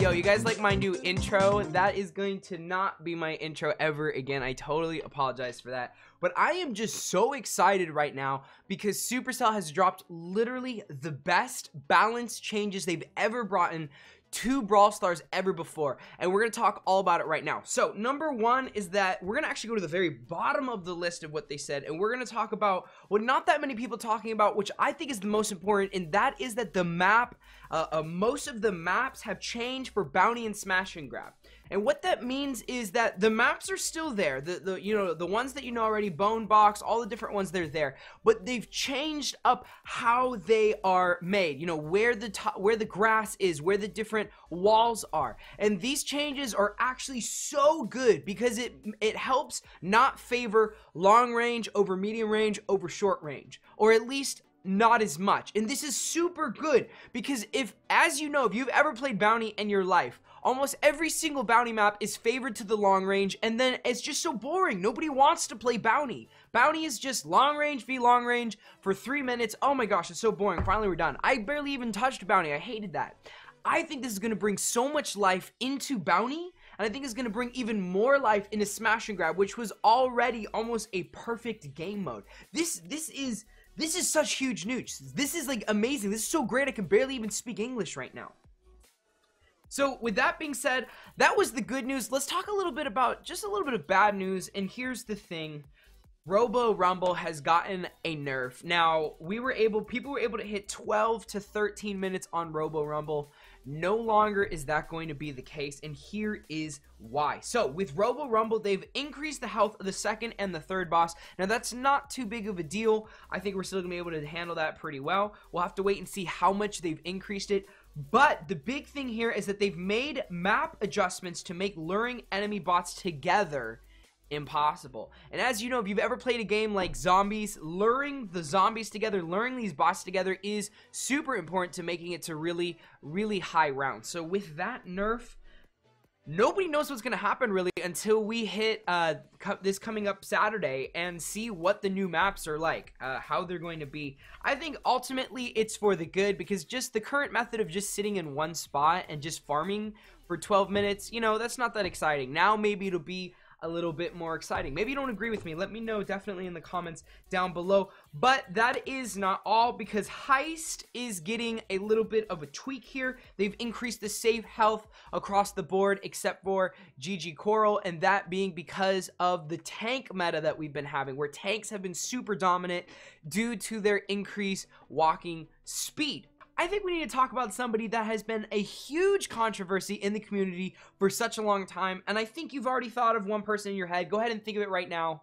Yo, you guys like my new intro? That is going to not be my intro ever again. I totally apologize for that. But I am just so excited right now because Supercell has dropped literally the best balance changes they've ever brought in to Brawl Stars ever before, and we're going to talk all about it right now. So number one is that we're going to actually go to the very bottom of the list of what they said, and we're going to talk about what not that many people talking about, which I think is the most important, and that is that the map, most of the maps have changed for bounty and smash and grab. And what that means is that the maps are still there, the ones that you know already, Bone Box, all the different ones, they're there, but they've changed up how they are made, you know, where the grass is, where the different walls are. And these changes are actually so good because it helps not favor long range over medium range over short range, or at least not as much. And this is super good because as you know, if you've ever played bounty in your life, almost every single bounty map is favored to the long range, and then it's just so boring. Nobody wants to play bounty. Bounty is just long range v long range for 3 minutes. Oh my gosh, it's so boring. Finally, we're done. I barely even touched bounty. I hated that. I think this is going to bring so much life into bounty, and I think it's going to bring even more life into smash and grab, which was already almost a perfect game mode. This is such huge news. This is like amazing. This is so great. I can barely even speak English right now. So with that being said, that was the good news. Let's talk a little bit about just a little bit of bad news. And here's the thing. Robo Rumble has gotten a nerf. Now, people were able to hit 12 to 13 minutes on Robo Rumble. No longer is that going to be the case, and here is why. So with Robo Rumble, they've increased the health of the second and the third boss. Now that's not too big of a deal. I think we're still gonna be able to handle that pretty well. We'll have to wait and see how much they've increased it. But the big thing here is that they've made map adjustments to make luring enemy bots together impossible. And as you know, if you've ever played a game like Zombies, luring the zombies together, luring these bots together is super important to making it to really, really high rounds. So with that nerf, nobody knows what's going to happen really until we hit this coming up Saturday and see what the new maps are like, how they're going to be. I think ultimately it's for the good, because just the current method of just sitting in one spot and just farming for 12 minutes, you know, that's not that exciting. Now maybe it'll be a little bit more exciting. Maybe you don't agree with me. Let me know definitely in the comments down below. But that is not all, because Heist is getting a little bit of a tweak here. They've increased the save health across the board except for GG Coral, and that being because of the tank meta that we've been having, where tanks have been super dominant due to their increased walking speed. I think we need to talk about somebody that has been a huge controversy in the community for such a long time, and I think you've already thought of one person in your head. Go ahead and think of it right now.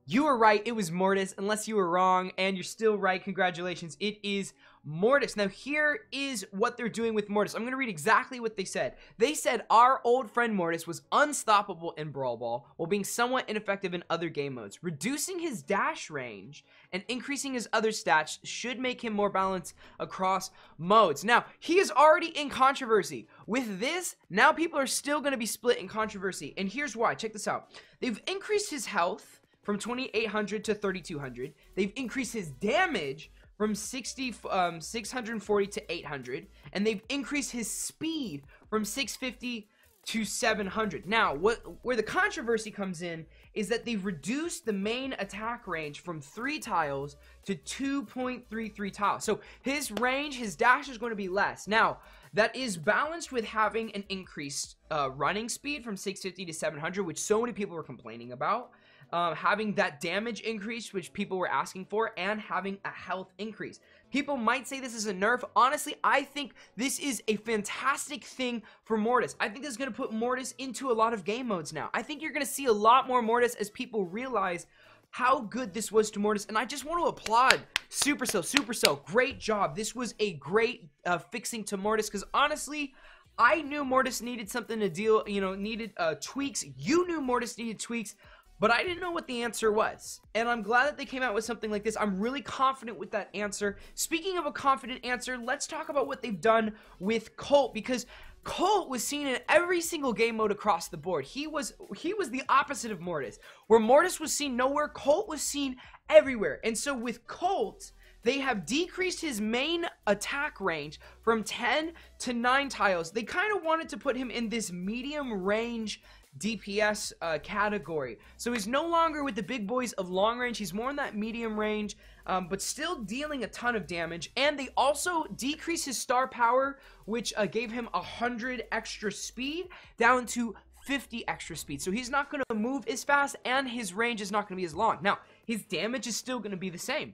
You were right, it was Mortis, unless you were wrong, and you're still right. Congratulations, it is Mortis. Now here is what they're doing with Mortis. I'm going to read exactly what they said. They said our old friend Mortis was unstoppable in Brawl Ball while being somewhat ineffective in other game modes. Reducing his dash range and increasing his other stats should make him more balanced across modes. Now, he is already in controversy. With this, now people are still going to be split in controversy, and here's why. Check this out. They've increased his health from 2,800 to 3,200. They've increased his damage from 640 to 800, and they've increased his speed from 650 to 700. Now, where the controversy comes in is that they've reduced the main attack range from 3 tiles to 2.33 tiles. So his range, his dash is going to be less. Now, that is balanced with having an increased running speed from 650 to 700, which so many people were complaining about. Having that damage increase, which people were asking for, and having a health increase. People might say this is a nerf. Honestly, I think this is a fantastic thing for Mortis. I think this is going to put Mortis into a lot of game modes now. I think you're going to see a lot more Mortis as people realize how good this was to Mortis. And I just want to applaud Supercell. Great job. This was a great fixing to Mortis, because honestly, I knew Mortis needed something to deal, needed tweaks. You knew Mortis needed tweaks. But I didn't know what the answer was, and I'm glad that they came out with something like this. I'm really confident with that answer. Speaking of a confident answer, let's talk about what they've done with Colt, because Colt was seen in every single game mode across the board. He was the opposite of Mortis. Where Mortis was seen nowhere, Colt was seen everywhere. And so with Colt, They have decreased his main attack range from 10 to 9 tiles. They kind of wanted to put him in this medium range DPS category. So he's no longer with the big boys of long range. He's more in that medium range, but still dealing a ton of damage. And they also decreased his star power, which gave him 100 extra speed down to 50 extra speed. So he's not going to move as fast, and his range is not going to be as long. Now, his damage is still going to be the same.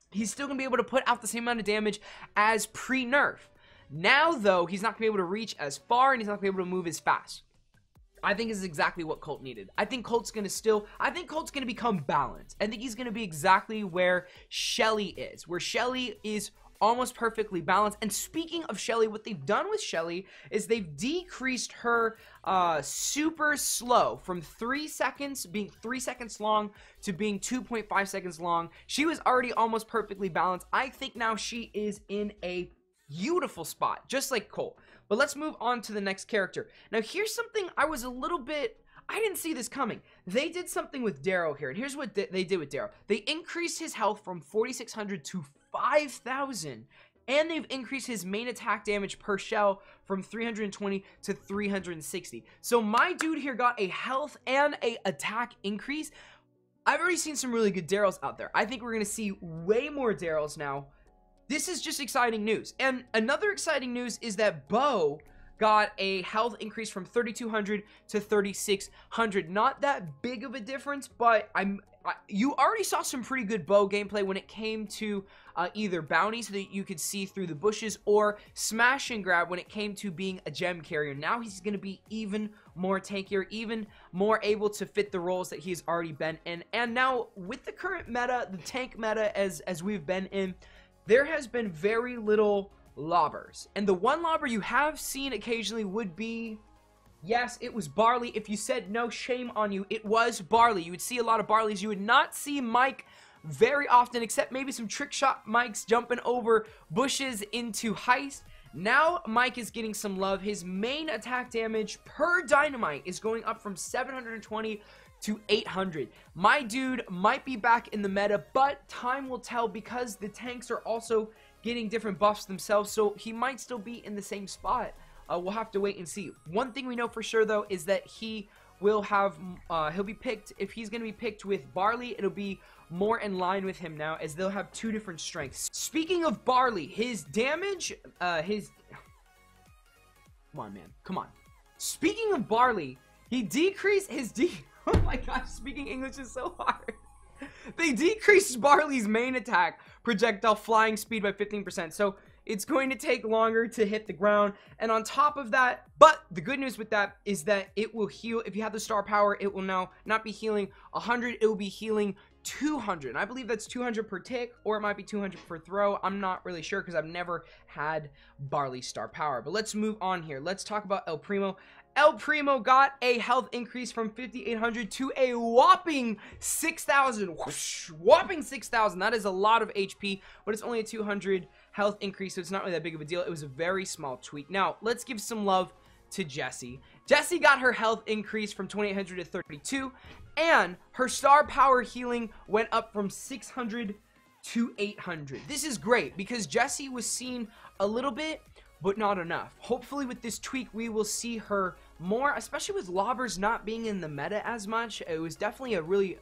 He's still going to be able to put out the same amount of damage as pre-nerf. Now, though, he's not going to be able to reach as far, and he's not going to be able to move as fast. I think this is exactly what Colt needed. I think Colt's going to become balanced. I think he's going to be exactly where Shelly is, where Shelly is almost perfectly balanced. And speaking of Shelly, what they've done with Shelly is they've decreased her super slow from 3 seconds, being 3 seconds long, to being 2.5 seconds long. She was already almost perfectly balanced. I think now she is in a beautiful spot, just like Colt. But let's move on to the next character. Now, here's something I didn't see this coming. They did something with Daryl here, and here's what they did with Daryl. They increased his health from 4,600 to 5,000, and they've increased his main attack damage per shell from 320 to 360. So my dude here got a health and a attack increase. I've already seen some really good Daryls out there. I think we're going to see way more Daryls now. This is just exciting news. And another exciting news is that Bo got a health increase from 3,200 to 3,600. Not that big of a difference, but you already saw some pretty good Bo gameplay when it came to either bounty so that you could see through the bushes, or smash and grab when it came to being a gem carrier. Now he's going to be even more tankier, even more able to fit the roles that he's already been in. And now with the current meta, the tank meta as we've been in, there has been very little lobbers. And the one lobber you have seen occasionally would be, yes, it was Barley. If you said no, shame on you. It was Barley. You would see a lot of Barleys. You would not see Mike very often, except maybe some trick shot Mikes jumping over bushes into heist. Now Mike is getting some love. His main attack damage per dynamite is going up from 720 to 800. My dude might be back in the meta, but time will tell, because the tanks are also getting different buffs themselves, so he might still be in the same spot. We'll have to wait and see. One thing we know for sure, though, is that he will have, he'll be picked, if he's going to be picked with Barley, it'll be more in line with him now, as they'll have two different strengths. Speaking of Barley, his damage, come on, man, come on. Speaking of Barley, he decreased his oh my gosh, speaking English is so hard. They decreased Barley's main attack projectile flying speed by 15%, so it's going to take longer to hit the ground. And on top of that, but the good news with that is that it will heal. If you have the star power, it will now not be healing 100, it will be healing 200. And I believe that's 200 per tick, or it might be 200 per throw. I'm not really sure, because I've never had Barley star power. But let's move on here. Let's talk about El Primo. El Primo got a health increase from 5,800 to a whopping 6,000. Whopping 6,000. That is a lot of HP, but it's only a 200 health increase, so it's not really that big of a deal. It was a very small tweak. Now, let's give some love to Jessie. Jessie got her health increase from 2,800 to 32, and her star power healing went up from 600 to 800. This is great, because Jessie was seen a little bit, but not enough. Hopefully with this tweak, we will see her more, especially with lobbers not being in the meta as much. It was definitely a really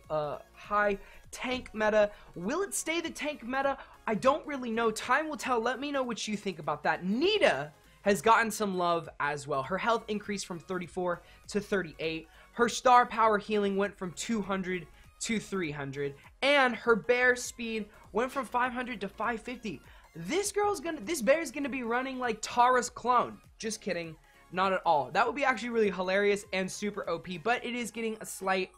high tank meta. Will it stay the tank meta? I don't really know. Time will tell. Let me know what you think about that. Neeta has gotten some love as well. Her health increased from 34 to 38. Her star power healing went from 200 to 300. And her bear speed went from 500 to 550. This bear's gonna be running like Tara's clone. Just kidding. Not at all. That would be actually really hilarious and super OP, but it is getting a slight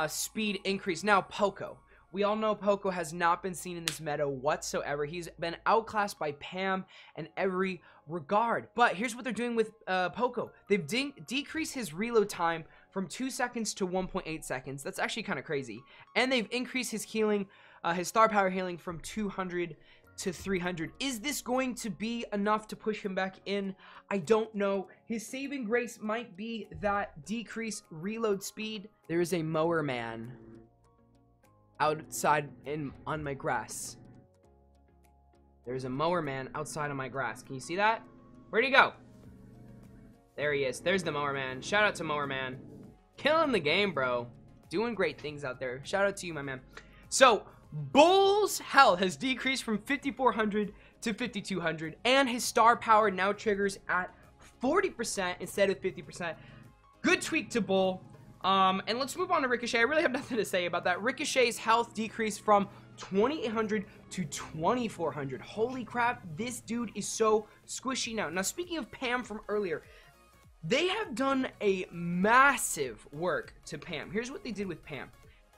speed increase. Now, Poco. We all know Poco has not been seen in this meta whatsoever. He's been outclassed by Pam in every regard. But here's what they're doing with Poco. They've decreased his reload time from 2 seconds to 1.8 seconds. That's actually kind of crazy. And they've increased his healing, his star power healing from 200 to 300. Is this going to be enough to push him back in? I don't know. His saving grace might be that decreased reload speed. There is a mower man outside on my grass. There's a mower man outside of my grass. Can you see that? Where'd he go? There he is. There's the mower man. Shout out to mower man. Killing the game, bro. Doing great things out there. Shout out to you, my man. So, Bull's health has decreased from 5,400 to 5,200, and his star power now triggers at 40% instead of 50%. Good tweak to Bull. And let's move on to Ricochet. I really have nothing to say about that. Ricochet's health decreased from 2,800 to 2,400. Holy crap, this dude is so squishy now. Now, speaking of Pam from earlier, they have done a massive work to Pam. Here's what they did with Pam.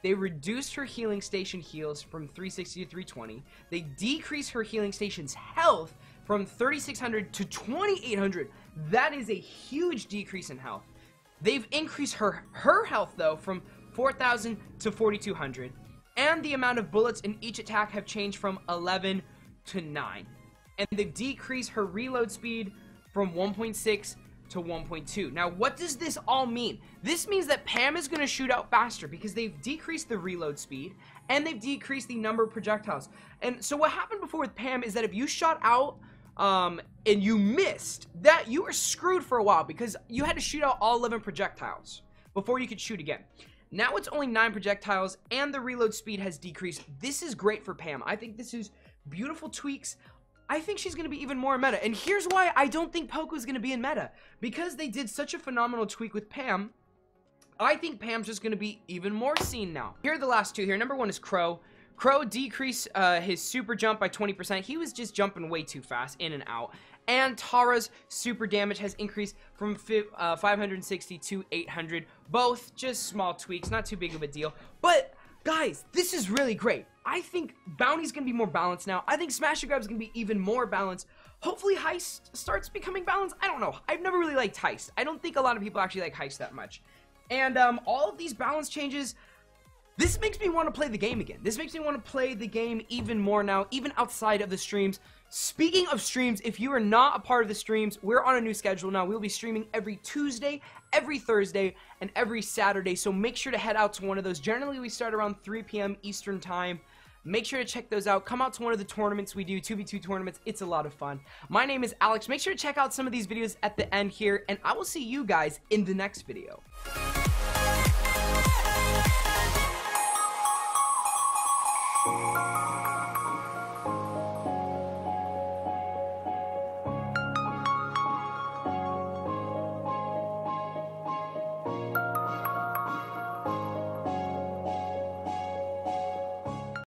They reduced her healing station heals from 360 to 320. They decreased her healing station's health from 3,600 to 2,800. That is a huge decrease in health. They've increased her health, though, from 4,000 to 4,200. And the amount of bullets in each attack have changed from 11 to 9. And they've decreased her reload speed from 1.6 to 1.2. Now, what does this all mean? This means that Pam is going to shoot out faster because they've decreased the reload speed and they've decreased the number of projectiles. And so what happened before with Pam is that if you shot out and you missed, that you were screwed for a while because you had to shoot out all 11 projectiles before you could shoot again. Now it's only 9 projectiles and the reload speed has decreased. This is great for Pam. I think this is beautiful tweaks. I think she's going to be even more meta. And here's why I don't think Poco is going to be in meta. Because they did such a phenomenal tweak with Pam, I think Pam's just going to be even more seen now. Here are the last two here. Number one is Crow. Crow decreased his super jump by 20%. He was just jumping way too fast, in and out. And Tara's super damage has increased from 560 to 800. Both just small tweaks, not too big of a deal. But guys, this is really great. I think Bounty's going to be more balanced now. I think Smash and Grab is going to be even more balanced. Hopefully Heist starts becoming balanced. I don't know. I've never really liked Heist. I don't think a lot of people actually like Heist that much. And all of these balance changes, this makes me want to play the game again. This makes me want to play the game even more now, even outside of the streams. Speaking of streams, if you are not a part of the streams, we're on a new schedule now. We'll be streaming every Tuesday, every Thursday, and every Saturday. So make sure to head out to one of those. Generally, we start around 3 p.m. Eastern time. Make sure to check those out. Come out to one of the tournaments we do, 2v2 tournaments. It's a lot of fun. My name is Alex. Make sure to check out some of these videos at the end here, and I will see you guys in the next video.